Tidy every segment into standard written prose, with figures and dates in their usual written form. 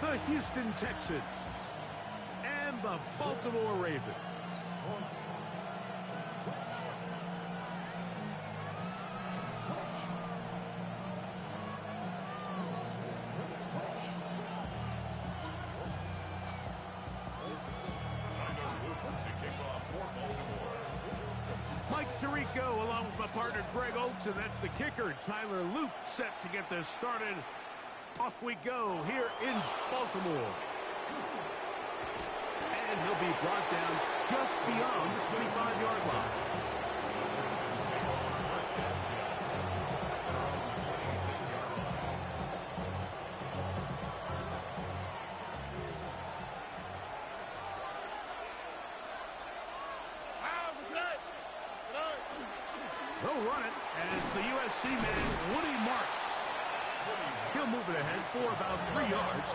the Houston Texans and the Baltimore Ravens. Mike Tirico along with my partner Greg Olson. That's the kicker. Tyler Luke set to get this started. Off we go here in Baltimore. And he'll be brought down just beyond the 25-yard line. They'll run it, and it's the USC man, Woody Marks. He'll move it ahead for about 3 yards.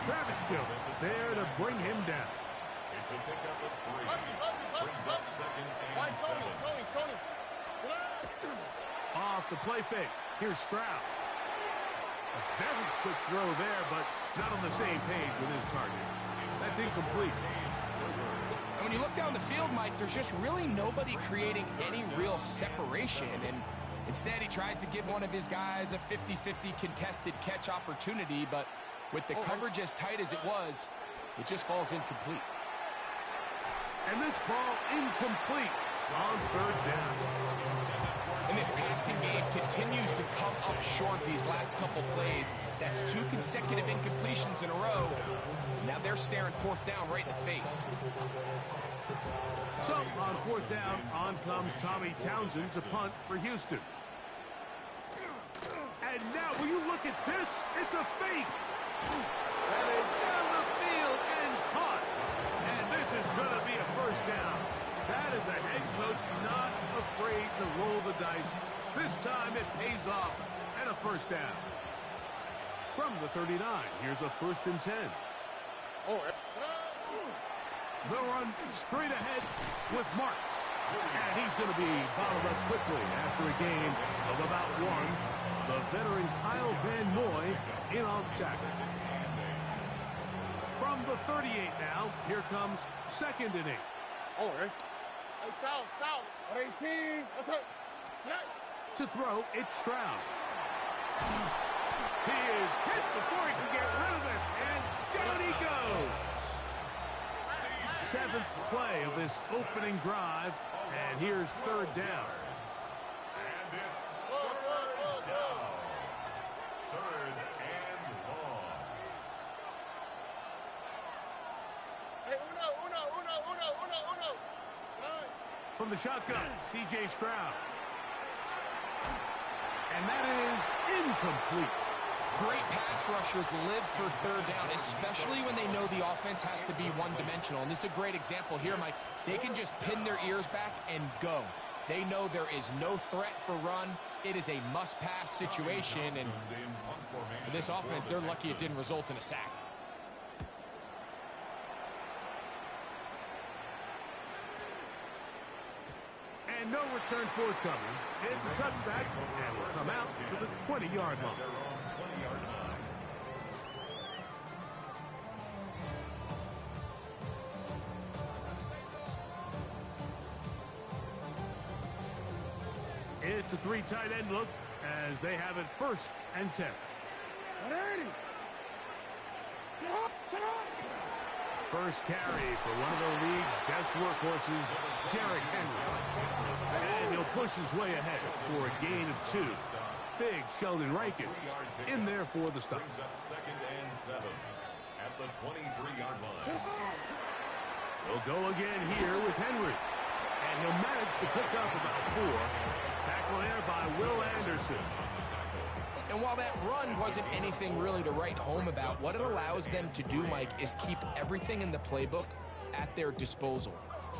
Travis Jones there to bring him down. It's a pickup of 3. Brings up 2nd and 7. Off the play fake. Here's Stroud. A very quick throw there, but not on the same page with his target. That's incomplete. And when you look down the field, Mike, there's just really nobody creating any real separation. And instead, he tries to give one of his guys a 50-50 contested catch opportunity. But with the coverage as tight as it was, it just falls incomplete. And this ball incomplete on 3rd down. And this passing game continues to come up short these last couple plays. That's 2 consecutive incompletions in a row. Now they're staring 4th down right in the face. So on 4th down, on comes Tommy Townsend to punt for Houston. And now, will you look at this? It's a fake. That is down the field and caught. And this is going to be a 1st down. That is a head coach not afraid to roll the dice. This time it pays off and a 1st down. From the 39, here's a 1st and 10. They'll run straight ahead with Marks. And he's going to be bottled up quickly after a gain of about 1. The veteran Kyle Van Noy in on tackle. From the 38 now, here comes 2nd and 8. To throw, it's Stroud. He is hit before he can get rid of it, and down he goes. 7th play of this opening drive, and here's 3rd down. And it's 3rd down. 3rd and long. From the shotgun, C.J. Stroud. And that is incomplete. Great pass rushers live for 3rd down, especially when they know the offense has to be one-dimensional. And this is a great example here, Mike. They can just pin their ears back and go. They know there is no threat for run. It is a must-pass situation. And for this offense, they're lucky it didn't result in a sack. And no return forthcoming. It's a touchback, and will come out to the 20-yard line. It's a 3 tight end look as they have it 1st and 10. First carry for one of the league's best workhorses, Derrick Henry. And he'll push his way ahead for a gain of 2. Big Sheldon Rankin in there for the stop. Brings up 2nd and 7 at the 23-yard line. He'll go again here with Henry. And he'll manage to pick up about 4. Tackle there by Will Anderson. And while that run wasn't anything really to write home about, what it allows them to do, Mike, is keep everything in the playbook at their disposal.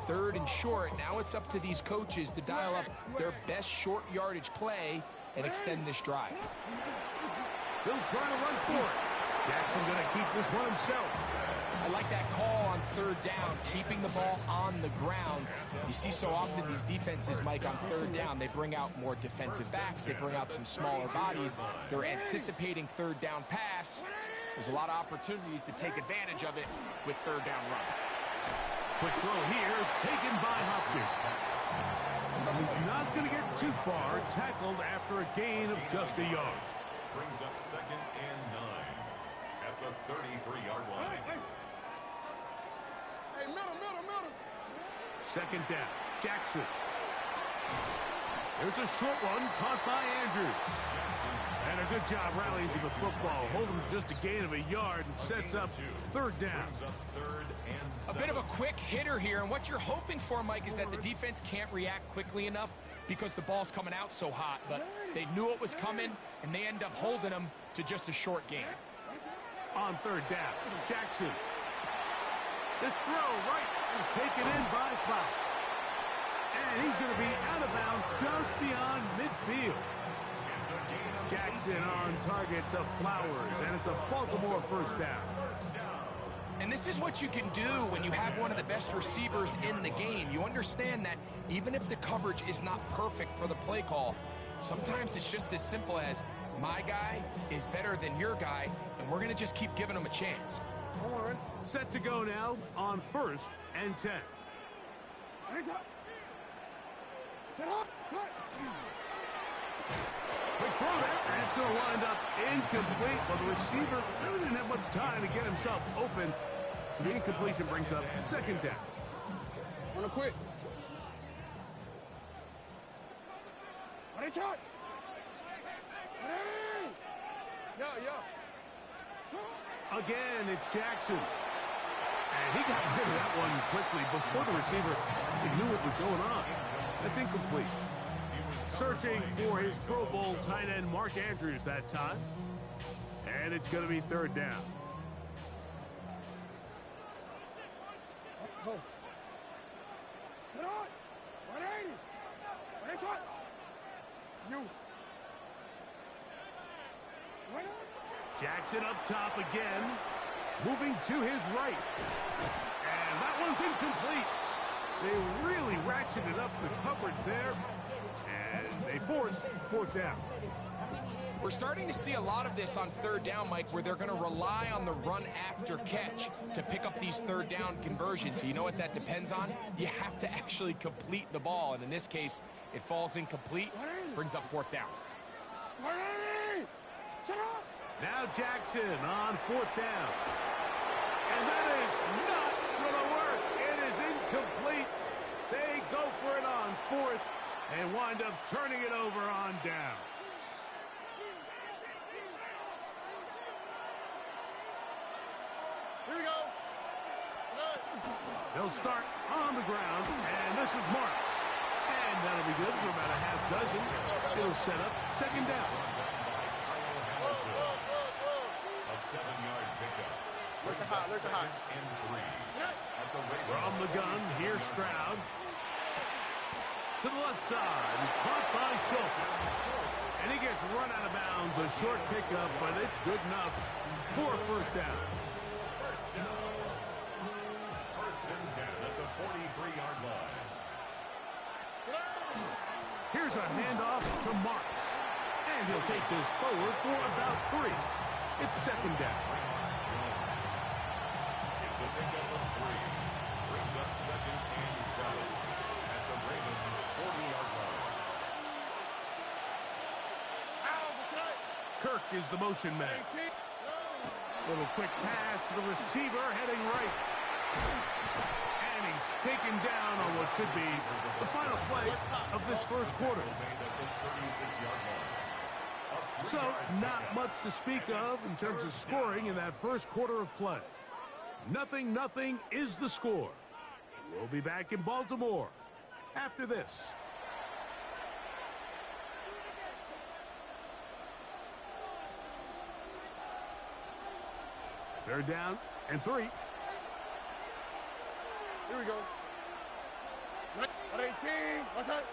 3rd and short, now it's up to these coaches to dial up their best short yardage play and extend this drive. He'll try to run for it. Jackson going to keep this one himself. I like that call on 3rd down, keeping the ball on the ground. You see so often these defenses, Mike, on 3rd down, they bring out more defensive backs. They bring out some smaller bodies. They're anticipating 3rd down pass, There's a lot of opportunities to take advantage of it with third down run. Quick throw here, taken by Hopkins. He's not going to get too far, tackled after a gain of just a yard. Brings up 2nd and 9 at the 33-yard line. Hey, middle. Second down, Jackson. There's a short one caught by Andrews. And a good job rallying to the football, holding just a gain of a yard and sets up third down. A bit of a quick hitter here, and what you're hoping for, Mike, is that the defense can't react quickly enough because the ball's coming out so hot. But they knew it was coming, and they end up holding them to just a short gain. On third down, Jackson. This throw right is taken in by Flower. And he's going to be out of bounds just beyond midfield. Jackson on target to Flowers, and it's a Baltimore first down. And this is what you can do when you have one of the best receivers in the game. You understand that even if the coverage is not perfect for the play call, sometimes it's just as simple as my guy is better than your guy, and we're going to just keep giving him a chance. Set to go now on 1st and 10. Quick throw there, and it's going to wind up incomplete. Well, the receiver really didn't have much time to get himself open, so the incompletion brings up 2nd down. Wanna quit? Shot. Again, it's Jackson. And he got rid of that one quickly before the receiver knew what was going on. That's incomplete. Searching for his Pro Bowl tight end Mark Andrews that time. And it's going to be third down. Jackson up top again. Moving to his right. And that one's incomplete. They really ratcheted up the coverage there. And they force fourth down. We're starting to see a lot of this on third down, Mike, where they're going to rely on the run after catch to pick up these third down conversions. You know what that depends on? You have to actually complete the ball. And in this case, it falls incomplete, brings up fourth down. Now Jackson on fourth down. And that is not going to work. It is incomplete. They go for it on fourth and wind up turning it over on down. Here we go. They'll start on the ground, and this is Marks. And that'll be good for about a half dozen. It'll set up second down. A 7-yard pickup. Look at high, look at high. And 3 at the From the gun, here's Stroud. To the left side, caught by Schultz. And he gets run out of bounds. A short pickup, but it's good enough for a first down. First and 10 at the 43-yard line. Here's a handoff to Marks. And he'll take this forward for about 3. It's second down. It's a pickup of 3. Brings up 2nd and 7 at the Ravens' 40-yard line. Kirk is the motion man. Little quick pass to the receiver, heading right. And he's taken down on what should be the final play of this first quarter. So, not much to speak of in terms of scoring in that first quarter of play. 0-0 is the score. We'll be back in Baltimore after this. Third down and 3. Here we go. 18. What's that?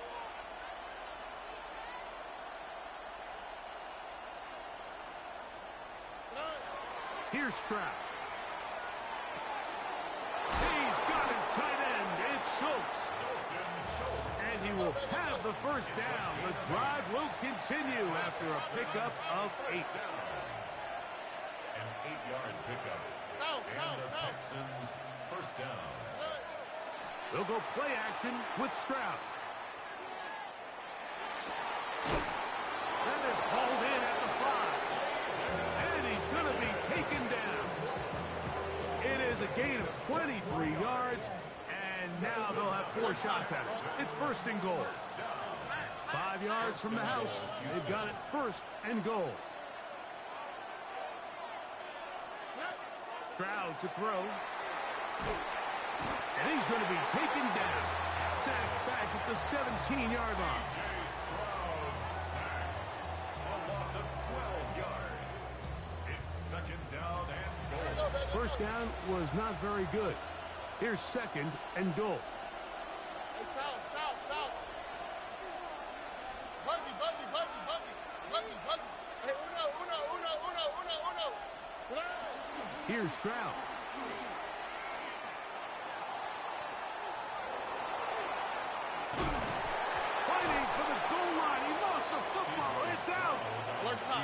Here's Stroud. He's got his tight end. It's Schultz. And he will have the first down. The drive will continue after a pickup of 8. 8-yard pickup. And the Texans first down. They'll go play action with Stroud. That is hauled in at the 5. And he's going to be taken down. It is a gain of 23 yards. And now they'll have 4 shots at it. It's first and goal. 5 yards from the house. They've got it first and goal. Stroud to throw. And he's going to be taken down. Sacked back at the 17-yard line. Stroud sacked. A loss of 12 yards. It's second down and goal. First down was not very good. Here's second and goal. Here's Stroud. Fighting for the goal line. He lost the football. It's out.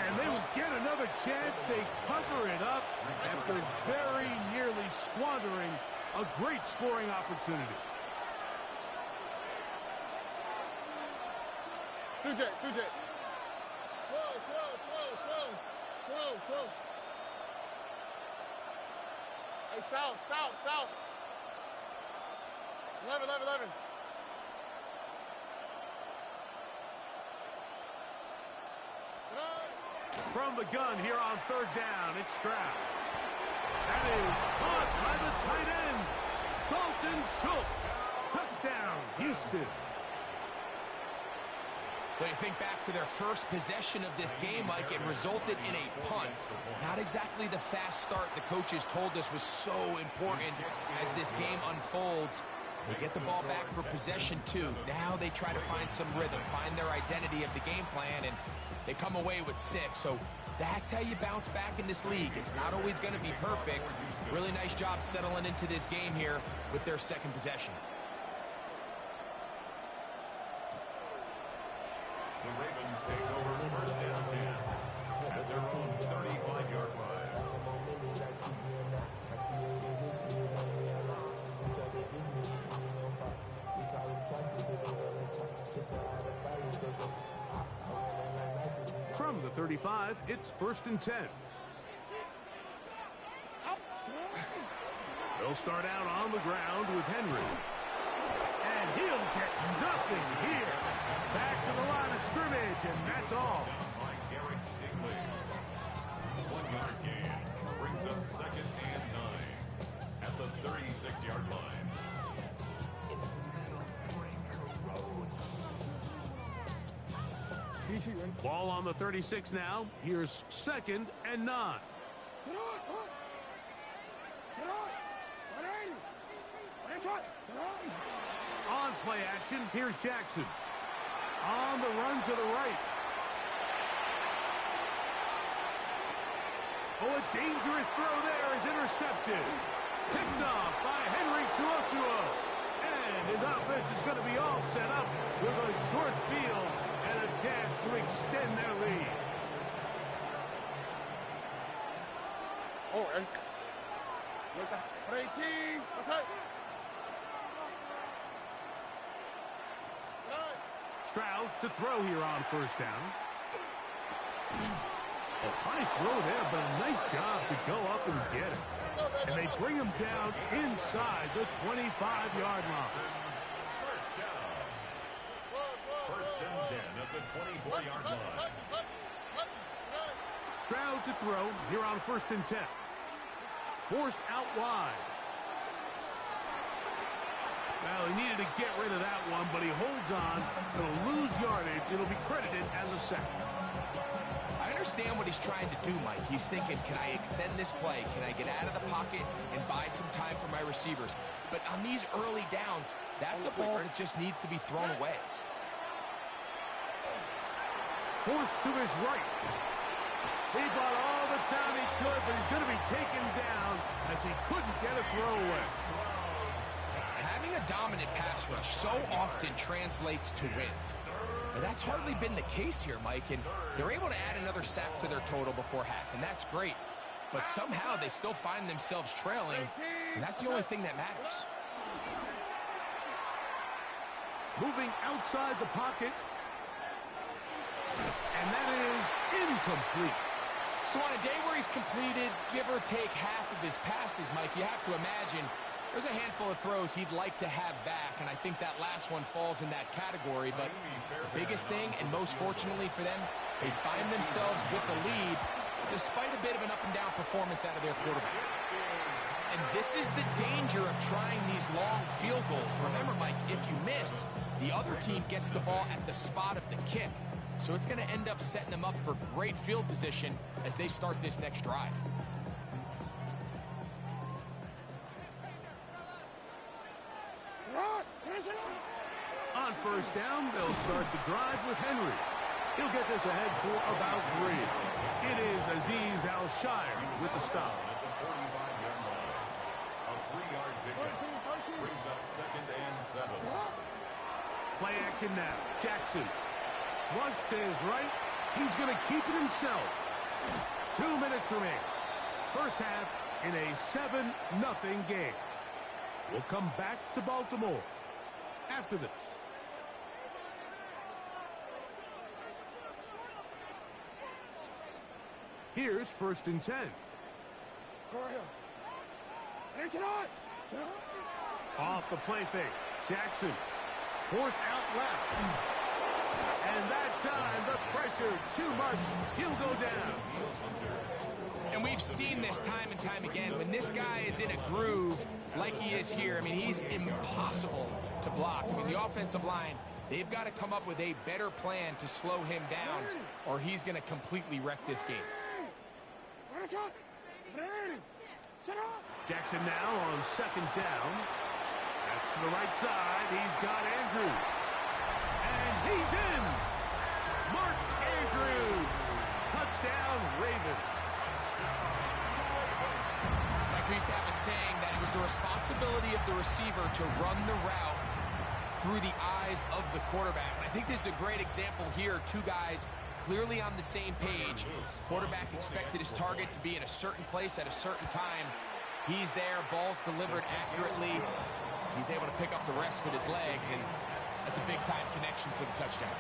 And they will get another chance. They cover it up after very nearly squandering a great scoring opportunity. 2J. Slow. Hey, south. 11. From the gun here on third down, it's Stroud. That is caught by the tight end, Dalton Schultz. Touchdown, Houston. When you think back to their first possession of this game, Mike, it resulted in a punt. Not exactly the fast start the coaches told us was so important as this game unfolds. They get the ball back for possession 2. Now they try to find some rhythm, find their identity of the game plan, and they come away with 6. So that's how you bounce back in this league. It's not always going to be perfect. Really nice job settling into this game here with their second possession. The Ravens take over first and 10 at their own 35-yard line. From the 35, it's first and 10. They'll start out on the ground with Henry. And he'll get nothing here. Back to the line of scrimmage, and that's all. Down by Garrett Stingley. 1-yard gain brings up second and 9 at the 36-yard line. Ball on the 36 now. Here's second and 9. On play action, here's Jackson. On the run to the right. Oh, a dangerous throw there is intercepted. Picked off by Henry Tuotuo. And his offense is going to be all set up with a short field and a chance to extend their lead. Oh, and look at 18. What's that? Stroud to throw here on first down. A high throw there, but a nice job to go up and get it. And they bring him down inside the 25-yard line. First down. First and 10 at the 24-yard line. Stroud to throw here on first and 10. Forced out wide. Well, he needed to get rid of that one, but he holds on. He'll lose yardage. It'll be credited as a sack. I understand what he's trying to do, Mike. He's thinking, can I extend this play? Can I get out of the pocket and buy some time for my receivers? But on these early downs, that's a ball that just needs to be thrown away. Forced to his right. He bought all the time he could, but he's going to be taken down as he couldn't get a throw away. Having a dominant pass rush so often translates to wins. But that's hardly been the case here, Mike, and they're able to add another sack to their total before half, and that's great. but somehow they still find themselves trailing, and that's the only thing that matters. Moving outside the pocket. And that is incomplete. So on a day where he's completed, give or take half of his passes, Mike, you have to imagine there's a handful of throws he'd like to have back, and I think that last one falls in that category. But the biggest thing, and most fortunately for them, they find themselves with a lead despite a bit of an up-and-down performance out of their quarterback. And this is the danger of trying these long field goals. Remember, Mike, if you miss, the other team gets the ball at the spot of the kick. So it's going to end up setting them up for great field position as they start this next drive. On first down, they'll start the drive with Henry. He'll get this ahead for about 3. It is Azeez Al-Shire with the stop. At the 45-yard line. A 3-yard pickup. Brings up 2nd and 7. Play action now. Jackson. Flush to his right. He's going to keep it himself. 2 minutes remain. First half in a 7-0 game. We'll come back to Baltimore after this. Here's 1st and 10. Off the play fake. Jackson forced out left. And that time, the pressure too much. He'll go down. And we've seen this time and time again. When this guy is in a groove like he is here, I mean, he's impossible to block. I mean, the offensive line, they've got to come up with a better plan to slow him down, or he's going to completely wreck this game. Jackson now on 2nd down. That's to the right side. He's got Andrews. And he's in. Mark Andrews. Touchdown, Ravens. Like we used to have a saying that it was the responsibility of the receiver to run the route through the eyes of the quarterback. And I think this is a great example here. 2 guys clearly on the same page. Quarterback expected his target to be in a certain place at a certain time. He's there, ball's delivered accurately. He's able to pick up the rest with his legs, and that's a big-time connection for the touchdown.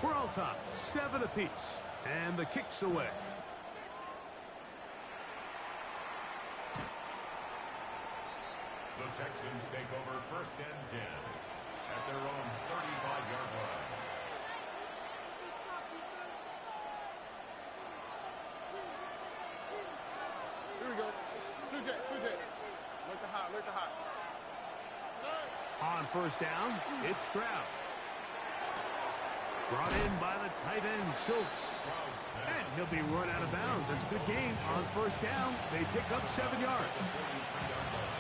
We're all top, 7 apiece, and the kick's away. The Texans take over 1st and 10 at their own 35-yard line. Here we go. 2J. Look the hot. On first down, it's Stroud. Brought in by the tight end, Schultz. And he'll be run out of bounds. It's a good game. On first down, they pick up 7 yards.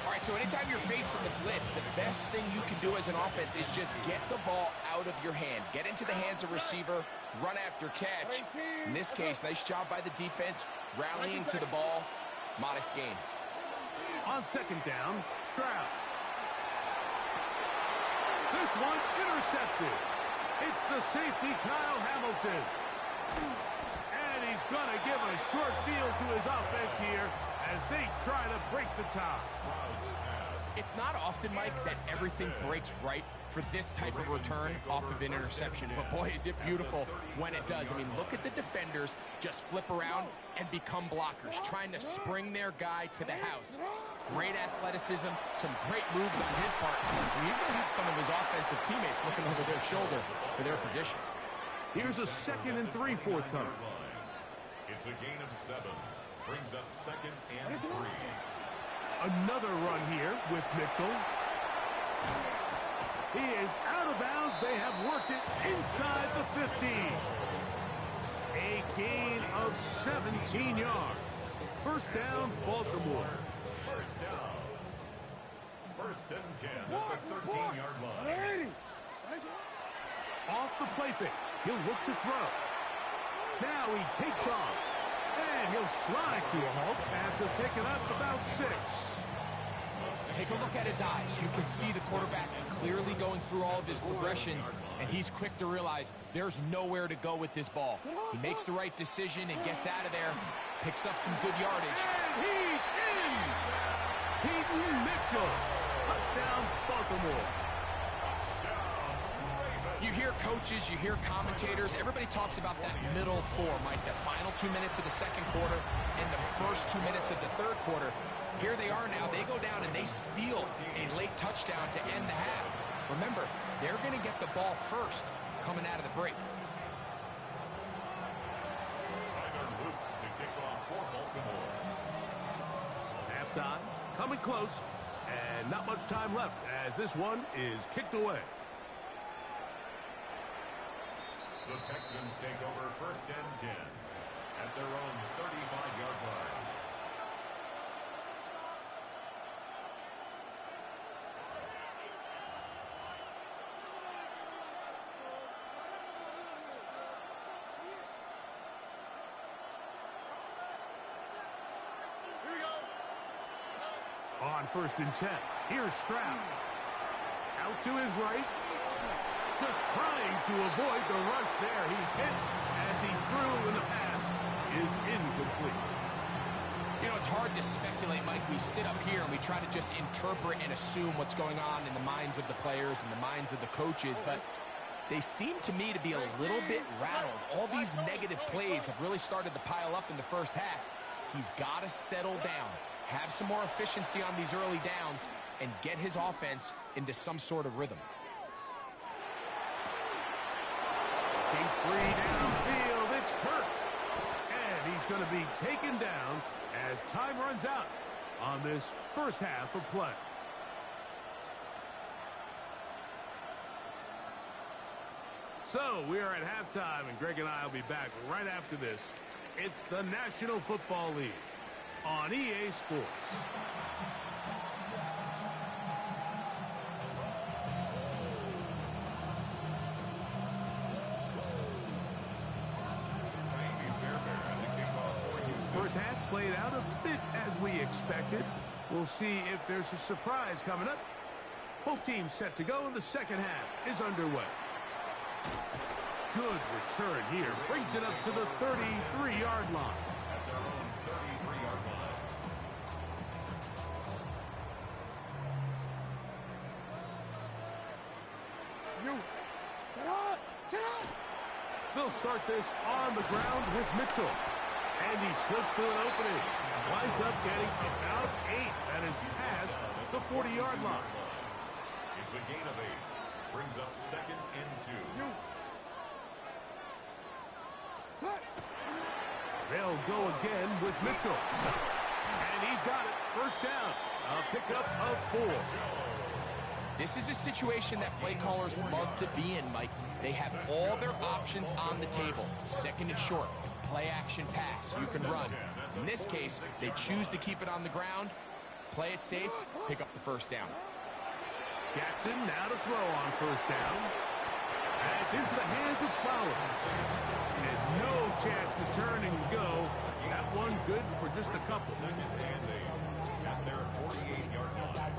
All right, so anytime you're facing the blitz, the best thing you can do as an offense is just get the ball out of your hand. Get into the hands of receiver, run after catch. In this case, nice job by the defense, rallying to the ball. Modest gain. On 2nd down, Stroud. This one intercepted. It's the safety, Kyle Hamilton. And he's going to give a short field to his offense here as they try to break the tie. It's not often, Mike, that everything breaks right for this type of return off of an interception. But boy, is it beautiful when it does. I mean, look at the defenders just flip around and become blockers, trying to spring their guy to the house. Great athleticism, some great moves on his part. And he's going to have some of his offensive teammates looking over their shoulder for their position. Here's a 2nd and 3 forthcoming. It's a gain of 7. Brings up 2nd and 3. Another run here with Mitchell. He is out of bounds. They have worked it inside the 15. A gain of 17 yards. First down, Baltimore. First down. 1st and 10 at the 13-yard line. Off the play fake. He'll look to throw. Now he takes off. And he'll slide to a halt after picking up about 6. Take a look at his eyes. You can see the quarterback clearly going through all of his progressions, and he's quick to realize there's nowhere to go with this ball. He makes the right decision and gets out of there, picks up some good yardage. And he's in! Peyton Mitchell. Touchdown, Baltimore. You hear coaches, you hear commentators, everybody talks about that middle four, Mike, the final 2 minutes of the second quarter and the first 2 minutes of the third quarter. Here they are now. They go down and they steal a late touchdown to end the half. Remember, they're going to get the ball first coming out of the break. Tyler Luke to kick off for Baltimore. Halftime, coming close, and not much time left as this one is kicked away. The Texans take over 1st and 10 at their own 35-yard line. Here we go. On 1st and 10, here's Stroud. Out to his right. Just trying to avoid the rush there. He's hit as he threw, and the pass is incomplete. You know, it's hard to speculate, Mike. We sit up here and we try to just interpret and assume what's going on in the minds of the players and the minds of the coaches, but they seem to me to be a little bit rattled. All these negative plays have really started to pile up in the first half. He's got to settle down, have some more efficiency on these early downs, and get his offense into some sort of rhythm. Deep three downfield, it's Kirk. And he's going to be taken down as time runs out on this first half of play. So we are at halftime, and Greg and I will be back right after this. It's the National Football League on EA Sports. First half played out a bit as we expected. We'll see if there's a surprise coming up. Both teams set to go, and the second half is underway. Good return here. Brings it up to the 33-yard line. At their own 33-yard line. You. Sit up. They'll start this on the ground with Mitchell. And he slips through an opening. Winds up getting about 8. That is past the 40-yard line. It's a gain of 8. Brings up 2nd and 2. They'll go again with Mitchell. And he's got it. First down. A pickup of 4. This is a situation that play callers love to be in, Mike. They have all their options on the table. 2nd and short. Play action pass. You can run. In this case, they choose to keep it on the ground, play it safe, pick up the first down. Jackson now to throw on first down. And it's into the hands of Flowers. There's no chance to turn and go. That one good for just a couple. 2nd and 8 at their 48-yard line.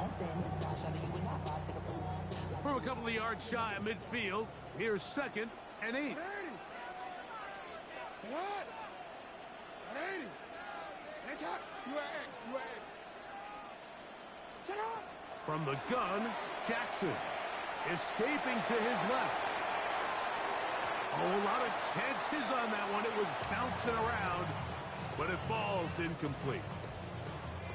From a couple of yards shy of midfield, here's 2nd and 8. What? Hey! Shut up! From the gun, Jackson escaping to his left. Oh, a lot of chances on that one. It was bouncing around, but it falls incomplete.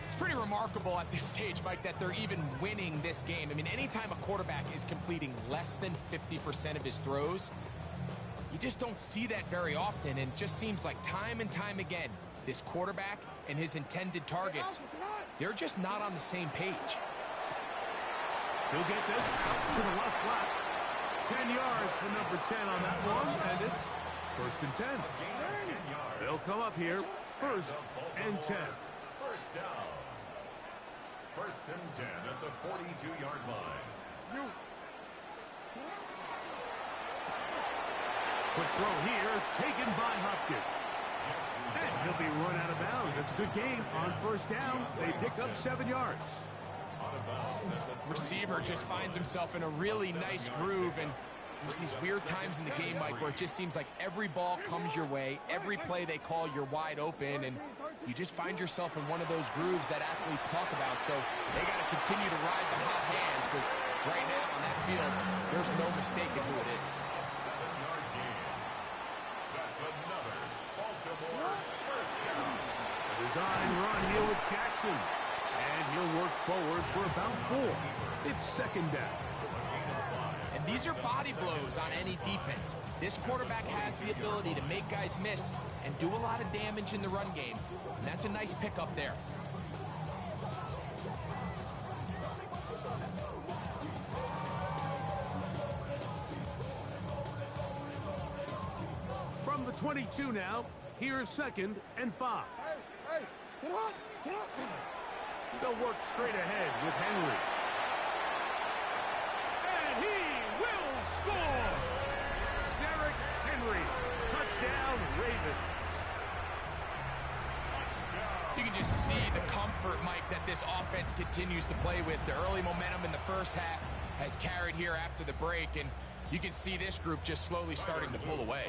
It's pretty remarkable at this stage, Mike, that they're even winning this game. I mean, anytime a quarterback is completing less than 50% of his throws, you just don't see that very often, and it just seems like time and time again, this quarterback and his intended targets, they're just not on the same page. He'll get this out to the left flat. 10 yards for number 10 on that one, and it's 1st and 10. They'll come up here, 1st and 10. First down. 1st and 10 at the 42-yard line. Quick throw here, taken by Hopkins. And he'll be run out of bounds. It's a good game on first down. They pick up 7 yards. Out of bounds. Receiver just finds himself in a really nice groove, and there's these weird times in the game, Mike, where it just seems like every ball comes your way, every play they call, you're wide open, and you just find yourself in one of those grooves that athletes talk about. So they got to continue to ride the hot hand, because right now on that field, there's no mistaking who it is. 7-yard gain. That's another Baltimore first down. A design run here with Jackson. And he'll work forward for about 4. It's second down. And these are body blows on any defense. This quarterback has the ability to make guys miss and do a lot of damage in the run game. And that's a nice pickup there. From the 22 now, here's 2nd and 5. Hey, get up, get up. They'll work straight ahead with Henry. And he will score! Derrick Henry. Touchdown, Ravens. You can just see the comfort, Mike, that this offense continues to play with. The early momentum in the first half has carried here after the break, and you can see this group just slowly starting to pull away.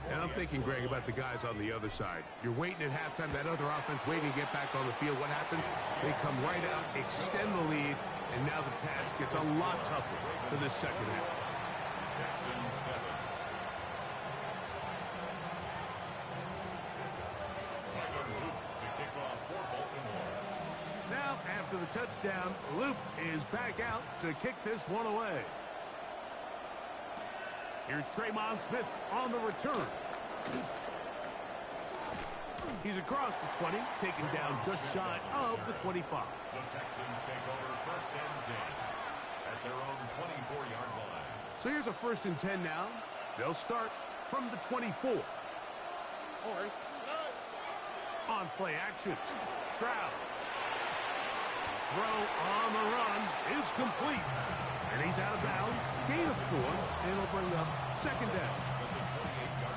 And I'm thinking, Greg, about the guys on the other side. You're waiting at halftime, that other offense waiting to get back on the field. What happens? They come right out, extend the lead, and now the task gets a lot tougher for this second half. Texans 7. Tyler Loop to kick off for Baltimore. Now, after the touchdown, Loop is back out to kick this one away. Here's Tremon Smith on the return. He's across the 20, taken down just shy of the 25. The Texans take over 1st and 10 at their own 24-yard line. So here's a 1st and 10 now. They'll start from the 24. All right. On play action, Stroud. Throw on the run is complete. And he's out of bounds. Gain of 4, and it'll bring up 2nd down.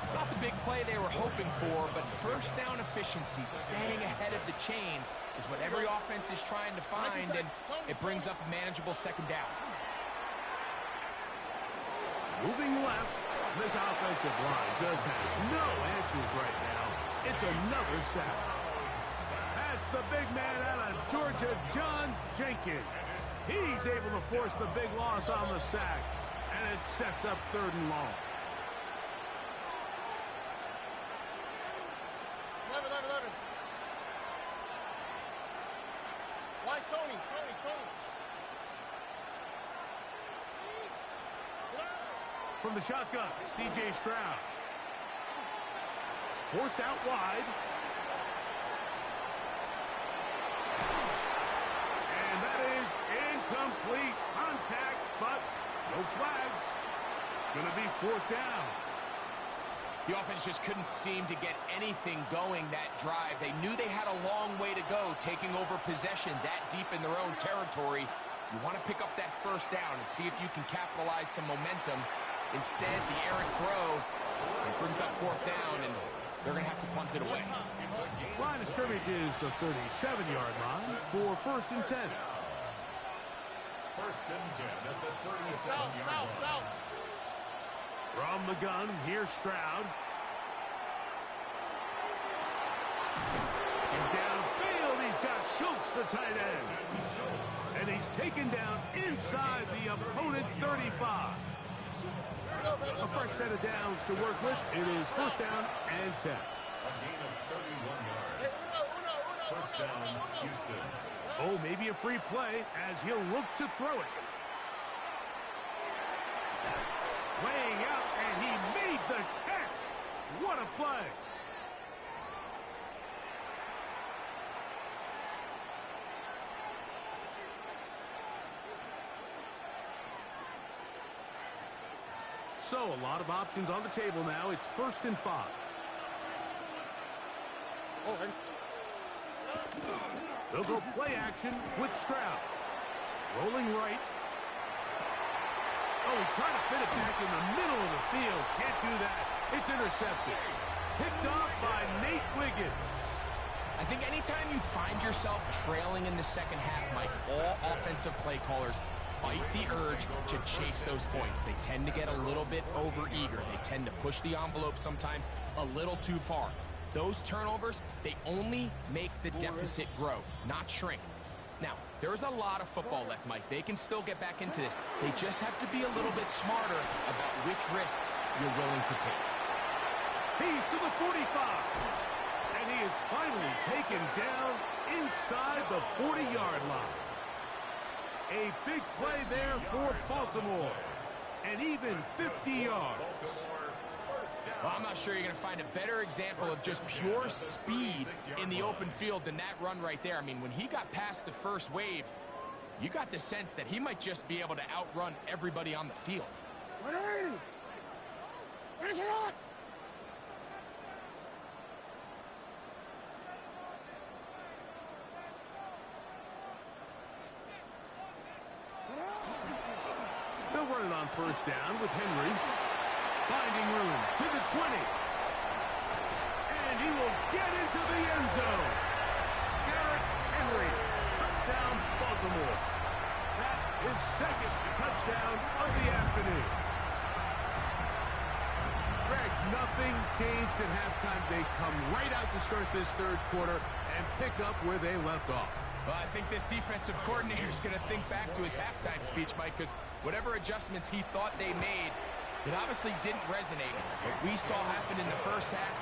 It's not the big play they were hoping for, but first down efficiency, staying ahead of the chains, is what every offense is trying to find, and it brings up a manageable 2nd down. Moving left, this offensive line just has no answers right now. It's another sack. That's the big man out of Georgia, John Jenkins. He's able to force the big loss on the sack, and it sets up 3rd and long. 11. Why Tony? From the shotgun, C.J. Stroud. Forced out wide. And that is incomplete contact, but no flags. It's going to be 4th down. The offense just couldn't seem to get anything going that drive. They knew they had a long way to go, taking over possession that deep in their own territory. You want to pick up that 1st down and see if you can capitalize some momentum. Instead, the errant throw brings up 4th down, and they're going to have to punt it away. Line of scrimmage is the 37-yard line for 1st and 10. 1st and 10 at the 37-yard line. From the gun, here's Stroud. And downfield, he's got Schultz, the tight end. And he's taken down inside the opponent's 35. A fresh set of downs to work with. It is 1st down and 10. A gain of 31 yards. 1st down, Houston. Oh, maybe a free play as he'll look to throw it. Laying out, and he made the catch. What a play. So, a lot of options on the table now. It's 1st and 5. All right. They'll go play action with Stroud. Rolling right. Oh, he tried to fit it back in the middle of the field. Can't do that. It's intercepted. Picked off by Nate Wiggins. I I think anytime you find yourself trailing in the second half, Mike, all offensive play callers fight the urge to chase those points. They tend to get a little bit overeager. They tend to push the envelope sometimes a little too far. Those turnovers, they only make the deficit grow, not shrink. Now, there's a lot of football left, Mike. They can still get back into this. They just have to be a little bit smarter about which risks you're willing to take. He's to the 45. And he is finally taken down inside the 40-yard line. A big play there for Baltimore. And even 50 yards. Well, I'm not sure you're going to find a better example of just pure speed in the open field than that run right there. I mean, when he got past the first wave, you got the sense that he might just be able to outrun everybody on the field. They'll run it on first down with Henry. Finding room to the 20. And he will get into the end zone. Garrett Henry, touchdown Baltimore. That is second touchdown of the afternoon. Greg, nothing changed at halftime. They come right out to start this third quarter and pick up where they left off. Well, I think this defensive coordinator is going to think back to his halftime speech, Mike, because whatever adjustments he thought they made, it obviously didn't resonate. What we saw happen in the first half,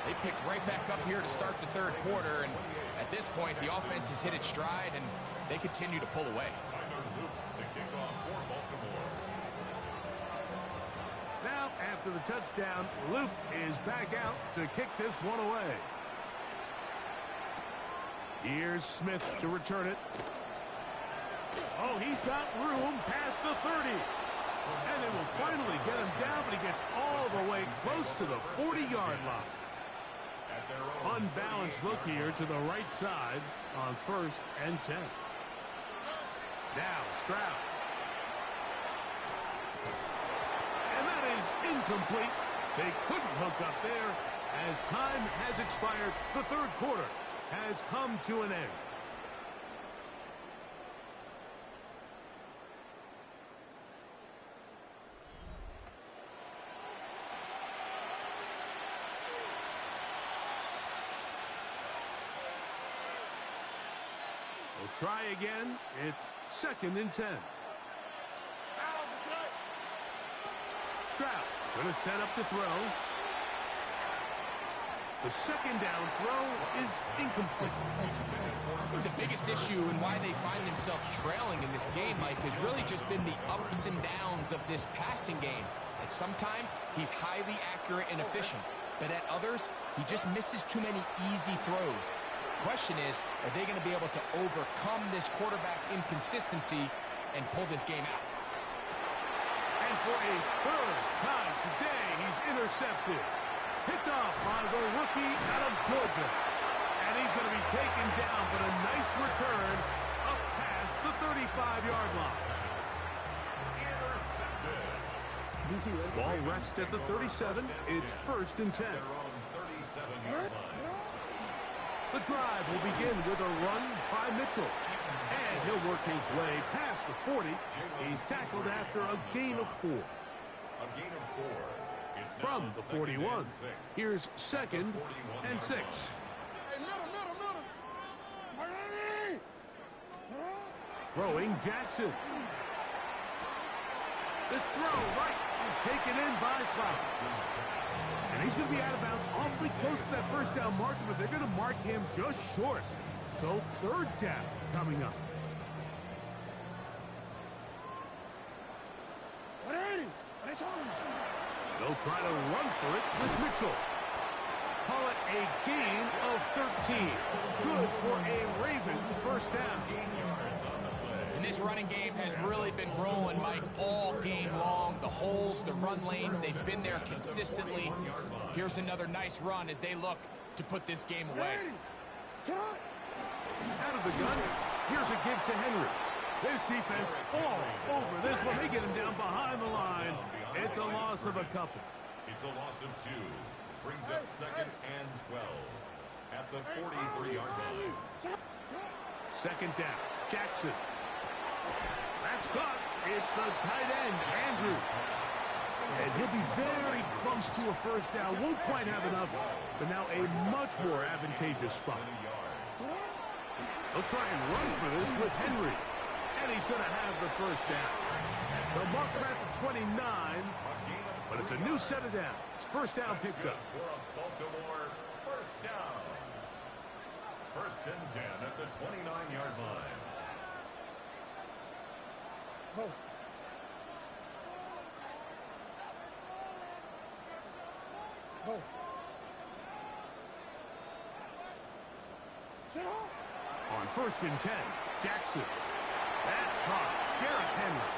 they picked right back up here to start the third quarter, and at this point, the offense has hit its stride, and they continue to pull away. Now, after the touchdown, Luke is back out to kick this one away. Here's Smith to return it. Oh, he's got room past the 30. And they will finally get him down, but he gets all the way close to the 40-yard line. Unbalanced look here to the right side on 1st and 10. Now Stroud. And that is incomplete. They couldn't hook up there as time has expired. The third quarter has come to an end. We'll try again. It's 2nd and 10. Stroud going to set up to throw. The second down throw is incomplete. The biggest issue and why they find themselves trailing in this game, Mike, has really just been the ups and downs of this passing game. At sometimes, he's highly accurate and efficient, but at others, he just misses too many easy throws. The question is, are they going to be able to overcome this quarterback inconsistency and pull this game out? And for a third time today, he's intercepted. Picked off by the rookie out of Georgia. And he's going to be taken down, but a nice return up past the 35-yard line. Ball rests at the 37. It's 1st and 10. The drive will begin with a run by Mitchell. And he'll work his way past the 40. He's tackled after a gain of 4. From the 41, here's 2nd and 6. Throwing Jackson. This throw right is taken in by Flowers. And he's going to be out of bounds awfully close to that first down marker, but they're going to mark him just short. So 3rd down coming up. They'll try to run for it with Mitchell. Call it a gain of 13. Good for a Ravens first down. And this running game has really been rolling, Mike, all game long. The holes, the run lanes, they've been there consistently. Here's another nice run as they look to put this game away. Out of the gun, here's a give to Henry. This defense all over this one. They get him down behind the line. It's a loss of a couple. It's a loss of 2. Brings up 2nd and 12. At the 43-yard line. Second down. Jackson. That's caught. It's the tight end, Andrews. And he'll be very close to a first down. Won't quite have enough, but now a much more advantageous spot. He'll try and run for this with Henry. And he's going to have the first down. They'll mark him at the 29, but it's a new set of downs. First down picked up. For a Baltimore first down. First and 10 at the 29-yard line. Oh. Oh. Shut up. On first and 10, Jackson. That's caught. Derrick Henry.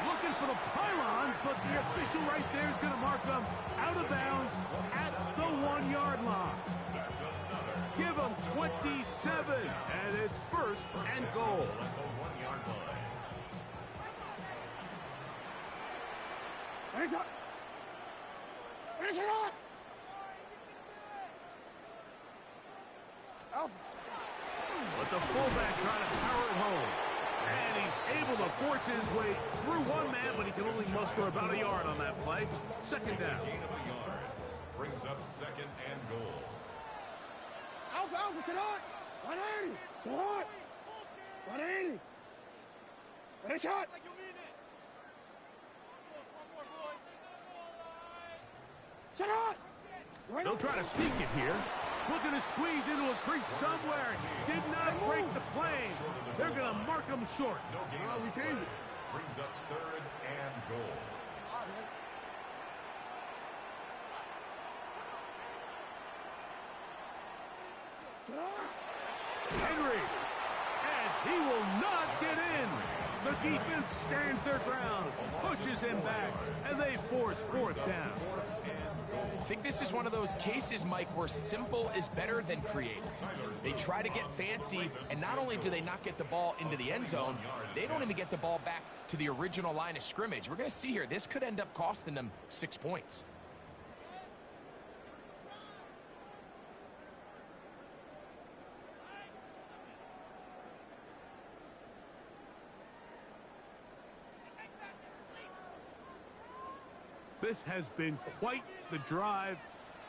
Looking for the pylon, but the official right there is going to mark them out of bounds at the 1-yard line. That's another. Give them 27, and it's first and goal. At the 1-yard line. Finish up. Finish it up. Alpha. But the fullback trying to power it home. And he's able to force his way through one man, but he can only muster about a yard on that play. Second down. Gain of a yard. Brings up second and goal. Alpha, Alpha, sit on. 180. Sit on. 180. Finish up. Sit on. They'll try to sneak it here. Looking to squeeze into a crease somewhere. Did not break the plane. They're going to mark him short. No gain. We changed it. Brings up third and goal. Henry. And he will not get in. The defense stands their ground, pushes him back, and they force fourth down. I think this is one of those cases, Mike, where simple is better than creative. They try to get fancy, and not only do they not get the ball into the end zone, they don't even get the ball back to the original line of scrimmage. We're going to see here, this could end up costing them 6 points. This has been quite the drive.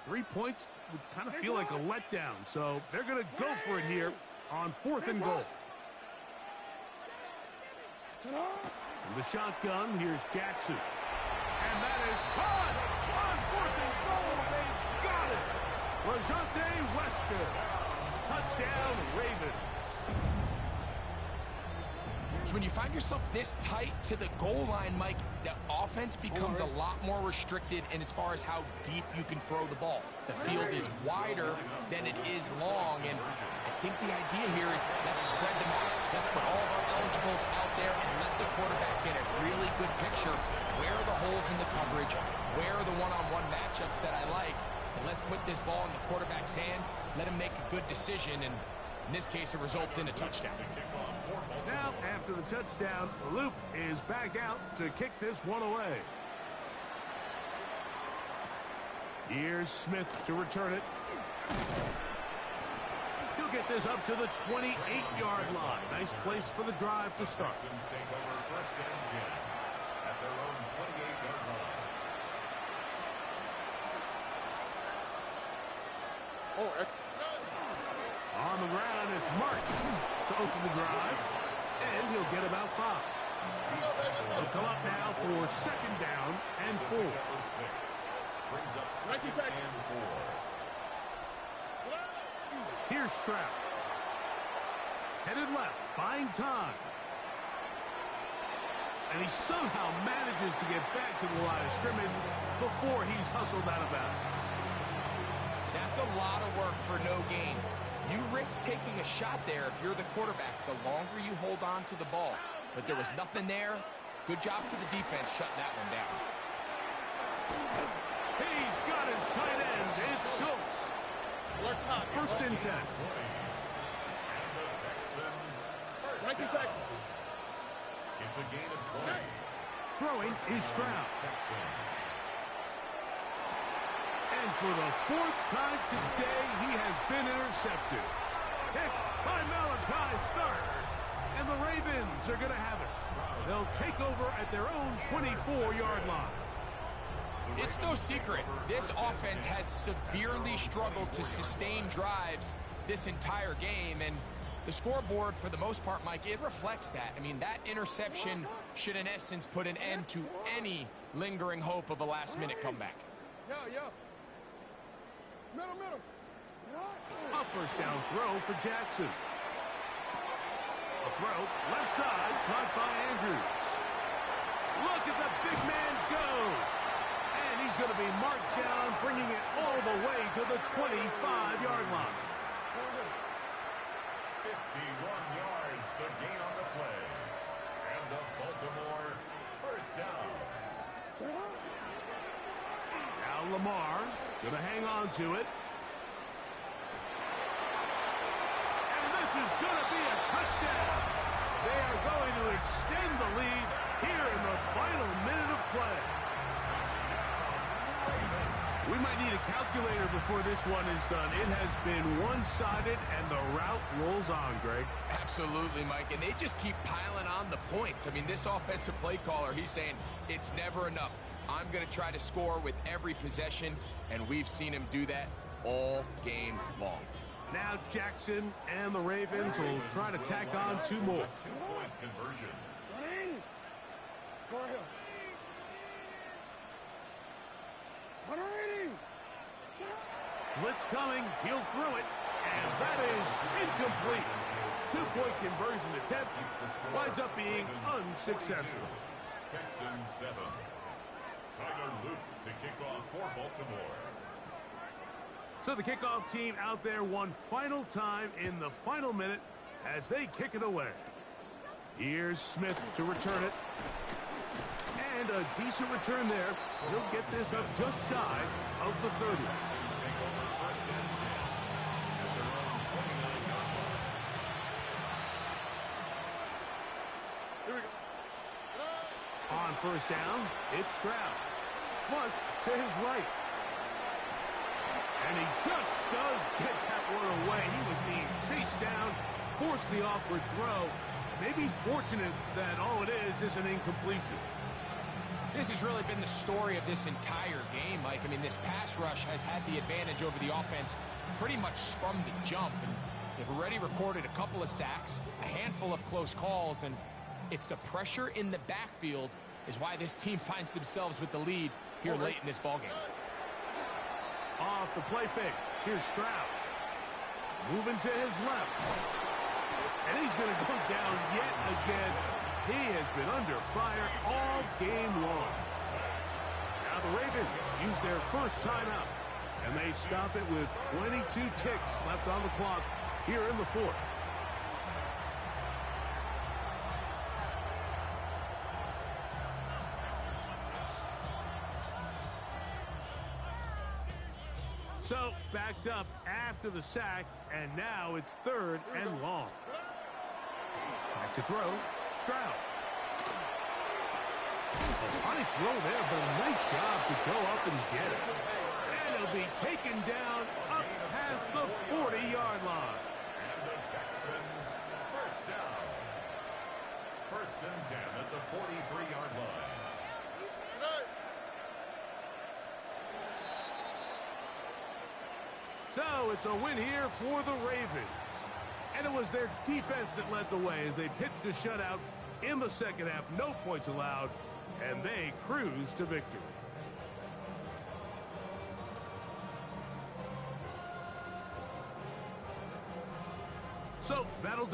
3 points would kind of feel like a letdown, so they're going to go for it here on fourth and goal. From the shotgun, here's Jackson. And that is caught on fourth and goal. They've got it. Rajante Wester. Touchdown, Ravens. So when you find yourself this tight to the goal line, Mike, the offense becomes a lot more restricted in as far as how deep you can throw the ball. The field is wider than it is long, and I think the idea here is let's spread them out. Let's put all of our eligibles out there and let the quarterback get a really good picture. Where are the holes in the coverage? Where are the one-on-one matchups that I like? And let's put this ball in the quarterback's hand, let him make a good decision, and in this case, it results in a touchdown. Now, after the touchdown, Loop is back out to kick this one away. Here's Smith to return it. He'll get this up to the 28-yard line. Nice place for the drive to start. Texans take over first and 10 at their own 28-yard line. On the ground, it's Marks to open the drive, and he'll get about 5. He'll come up now for second down and 4. Number 6 brings up second and 4. Here's Stroud. Headed left, buying time. And he somehow manages to get back to the line of scrimmage before he's hustled out of bounds. That's a lot of work for no gain. You risk taking a shot there if you're the quarterback the longer you hold on to the ball. But there was nothing there. Good job to the defense shutting that one down. He's got his tight end. It's Schultz. First and 10. And the Texans first down. It's a gain of 20. Throwing is Stroud. Texans. And for the fourth time today, he has been intercepted. Pick by Malachi starts. And the Ravens are going to have it. They'll take over at their own 24-yard line. It's no secret, this offense has severely struggled to sustain drives this entire game, and the scoreboard, for the most part, Mike, it reflects that. I mean, that interception should, in essence, put an end to any lingering hope of a last-minute comeback. Yo. Middle. A first down throw for Jackson. A throw, left side, caught by Andrews. Look at the big man go. And he's going to be marked down, bringing it all the way to the 25-yard line. 51 yards, the gain on the play. And the Baltimore first down. Now Lamar going to hang on to it. And this is going to be a touchdown. They are going to extend the lead here in the final minute of play. We might need a calculator before this one is done. It has been one-sided, and the route rolls on, Greg. Absolutely, Mike, and they just keep piling on the points. I mean, this offensive play caller, he's saying it's never enough. I'm going to try to score with every possession, and we've seen him do that all game long. Now Jackson and the Ravens will try to tack on two more. Two-point conversion. Score him. Blitz coming, he'll throw it, and that is incomplete. Two-point conversion attempt winds up being unsuccessful. Texans 7. Tyler Luke to kick off for Baltimore. So the kickoff team out there one final time in the final minute as they kick it away. Here's Smith to return it. And a decent return there. He'll get this up just shy of the 30. Texans take over first and 10 at their own 29-yard line. Here we go. On first down, it's Stroud. Flush to his right. And he just does get that one away. He was being chased down, forced the awkward throw. Maybe he's fortunate that all it is an incompletion. This has really been the story of this entire game, Mike. I mean, this pass rush has had the advantage over the offense pretty much from the jump. And they've already recorded a couple of sacks, a handful of close calls, and it's the pressure in the backfield is why this team finds themselves with the lead here late in this ballgame. Off the play fake. Here's Stroud. Moving to his left. And he's going to go down yet again. He has been under fire all game long. Now the Ravens use their first timeout. And they stop it with 22 ticks left on the clock here in the fourth. So, backed up after the sack, and now it's third and long. Back to throw, Stroud. A funny throw there, but a nice job to go up and get it. And he'll be taken down up past the 40-yard line. And the Texans first down. First and 10 at the 43-yard line. So it's a win here for the Ravens. And it was their defense that led the way as they pitched a shutout in the second half. No points allowed, and they cruised to victory. So that'll do.